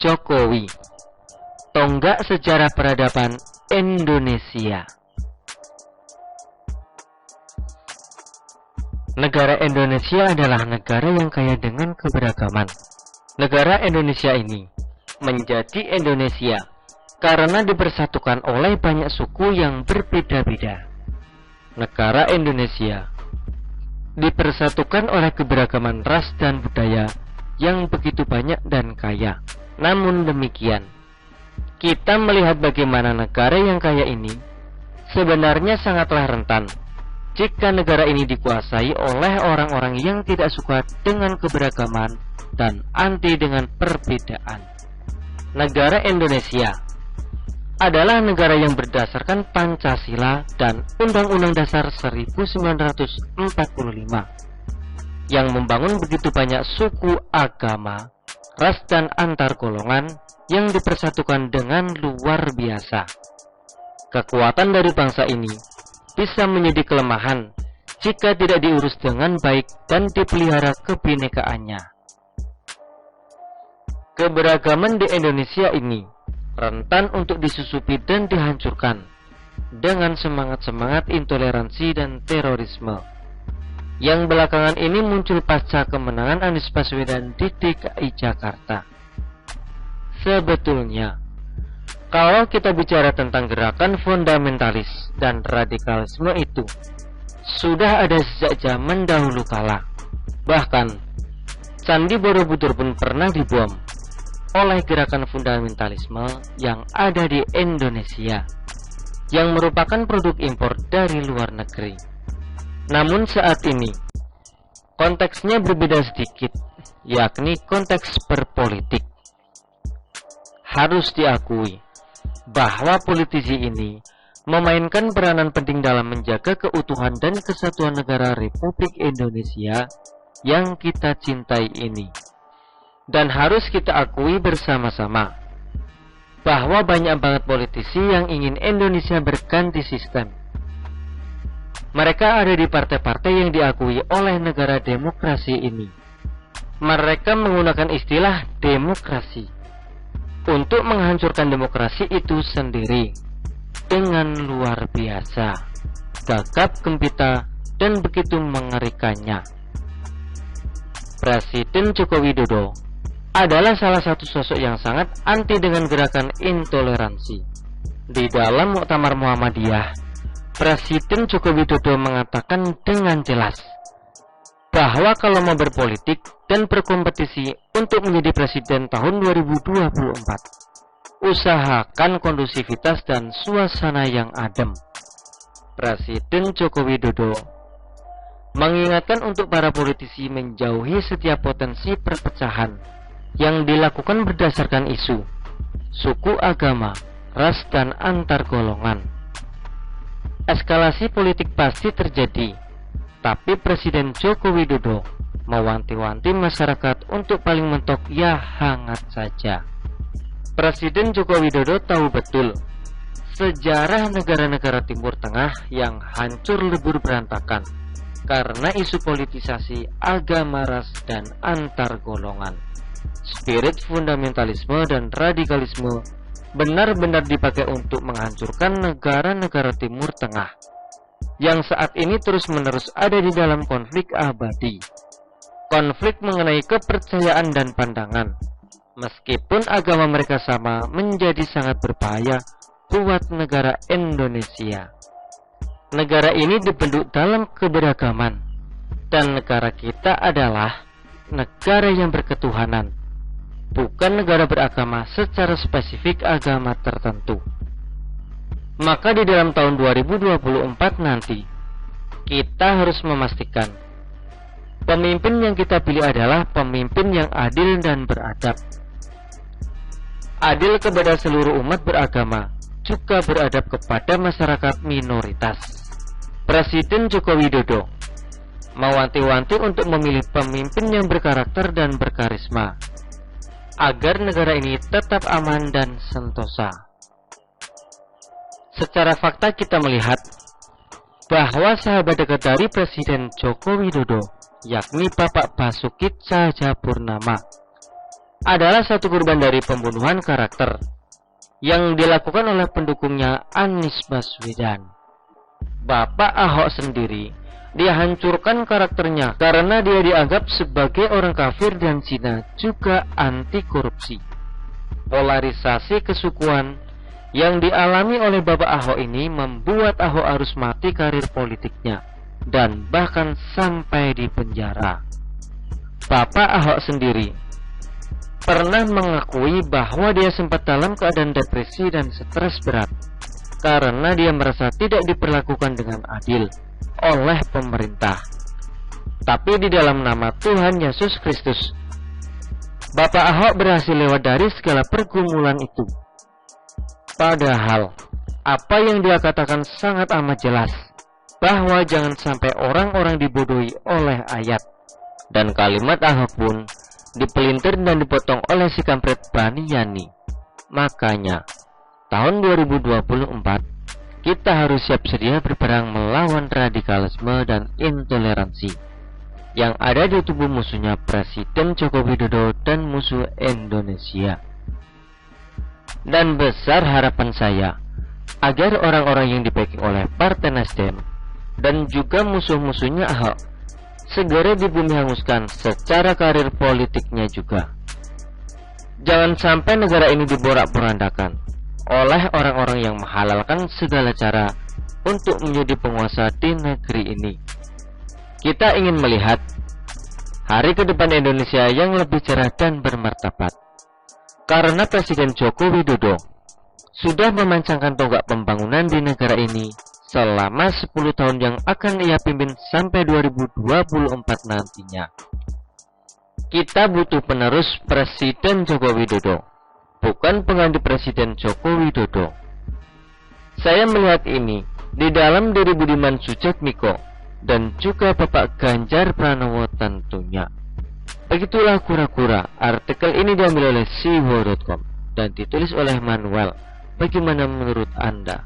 Jokowi, tonggak sejarah peradaban Indonesia. Negara Indonesia adalah negara yang kaya dengan keberagaman. Negara Indonesia ini menjadi Indonesia karena dipersatukan oleh banyak suku yang berbeda-beda. Negara Indonesia dipersatukan oleh keberagaman ras dan budaya yang begitu banyak dan kaya. Namun demikian, kita melihat bagaimana negara yang kaya ini sebenarnya sangatlah rentan jika negara ini dikuasai oleh orang-orang yang tidak suka dengan keberagaman dan anti dengan perbedaan. Negara Indonesia adalah negara yang berdasarkan Pancasila dan Undang-Undang Dasar 1945 yang membangun begitu banyak suku, agama, ras dan antar golongan yang dipersatukan dengan luar biasa. Kekuatan dari bangsa ini bisa menjadi kelemahan jika tidak diurus dengan baik dan dipelihara kebinekaannya. Keberagaman di Indonesia ini rentan untuk disusupi dan dihancurkan dengan semangat-semangat intoleransi dan terorisme yang belakangan ini muncul pasca kemenangan Anies Baswedan di DKI Jakarta. Sebetulnya, kalau kita bicara tentang gerakan fundamentalis dan radikalisme itu sudah ada sejak zaman dahulu kala. Bahkan, Candi Borobudur pun pernah dibom oleh gerakan fundamentalisme yang ada di Indonesia, yang merupakan produk impor dari luar negeri. Namun saat ini konteksnya berbeda sedikit, yakni konteks berpolitik. Harus diakui bahwa politisi ini memainkan peranan penting dalam menjaga keutuhan dan kesatuan negara Republik Indonesia yang kita cintai ini. Dan harus kita akui bersama-sama bahwa banyak banget politisi yang ingin Indonesia berganti sistem. Mereka ada di partai-partai yang diakui oleh negara demokrasi ini. Mereka menggunakan istilah demokrasi untuk menghancurkan demokrasi itu sendiri dengan luar biasa, gagap gempita dan begitu mengerikannya. Presiden Joko Widodo adalah salah satu sosok yang sangat anti dengan gerakan intoleransi. Di dalam Muktamar Muhammadiyah, Presiden Joko Widodo mengatakan dengan jelas bahwa kalau mau berpolitik dan berkompetisi untuk menjadi presiden tahun 2024, usahakan kondusivitas dan suasana yang adem. Presiden Joko Widodo mengingatkan untuk para politisi menjauhi setiap potensi perpecahan yang dilakukan berdasarkan isu, suku, agama, ras, dan antar golongan. Eskalasi politik pasti terjadi, tapi Presiden Joko Widodo mewanti-wanti masyarakat untuk paling mentok ya hangat saja. Presiden Joko Widodo tahu betul sejarah negara-negara Timur Tengah yang hancur lebur berantakan karena isu politisasi agama, ras, dan antar golongan. Spirit fundamentalisme dan radikalisme benar-benar dipakai untuk menghancurkan negara-negara Timur Tengah yang saat ini terus-menerus ada di dalam konflik abadi. Konflik mengenai kepercayaan dan pandangan, meskipun agama mereka sama, menjadi sangat berbahaya buat negara Indonesia. Negara ini dibentuk dalam keberagaman, dan negara kita adalah negara yang berketuhanan, bukan negara beragama secara spesifik agama tertentu. Maka di dalam tahun 2024 nanti, kita harus memastikan pemimpin yang kita pilih adalah pemimpin yang adil dan beradab. Adil kepada seluruh umat beragama, juga beradab kepada masyarakat minoritas. Presiden Joko Widodo mewanti-wanti untuk memilih pemimpin yang berkarakter dan berkarisma, agar negara ini tetap aman dan sentosa. Secara fakta kita melihat bahwa sahabat dekat dari Presiden Joko Widodo, yakni Bapak Basuki Cahayapurnama, adalah satu korban dari pembunuhan karakter yang dilakukan oleh pendukungnya Anies Baswedan. Bapak Ahok sendiri dihancurkan karakternya karena dia dianggap sebagai orang kafir dan zina, juga anti korupsi. Polarisasi kesukuan yang dialami oleh Bapak Ahok ini membuat Ahok harus mati karir politiknya dan bahkan sampai di penjara. Bapak Ahok sendiri pernah mengakui bahwa dia sempat dalam keadaan depresi dan stres berat karena dia merasa tidak diperlakukan dengan adil oleh pemerintah. Tapi di dalam nama Tuhan Yesus Kristus, Bapak Ahok berhasil lewat dari segala pergumulan itu. Padahal apa yang dia katakan sangat amat jelas, bahwa jangan sampai orang-orang dibodohi oleh ayat. Dan kalimat Ahok pun dipelintir dan dipotong oleh si kampret Bani Yani. Makanya tahun 2024 kita harus siap sedia berperang melawan radikalisme dan intoleransi yang ada di tubuh musuhnya Presiden Joko Widodo dan musuh Indonesia. Dan besar harapan saya agar orang-orang yang dibacking oleh Partai Nasdem dan juga musuh-musuhnya Ahok segera dibumi hanguskan secara karir politiknya juga. Jangan sampai negara ini diborak-porandakan oleh orang-orang yang menghalalkan segala cara untuk menjadi penguasa di negeri ini. Kita ingin melihat hari ke depan Indonesia yang lebih cerah dan bermartabat, karena Presiden Joko Widodo sudah memancangkan tonggak pembangunan di negara ini selama 10 tahun yang akan ia pimpin sampai 2024 nantinya. Kita butuh penerus Presiden Joko Widodo, bukan pengganti Presiden Joko Widodo. Saya melihat ini di dalam diri Budiman Sujatmiko dan juga Bapak Ganjar Pranowo tentunya. Begitulah kura-kura. Artikel ini diambil oleh siwo.com dan ditulis oleh Manuel. Bagaimana menurut Anda?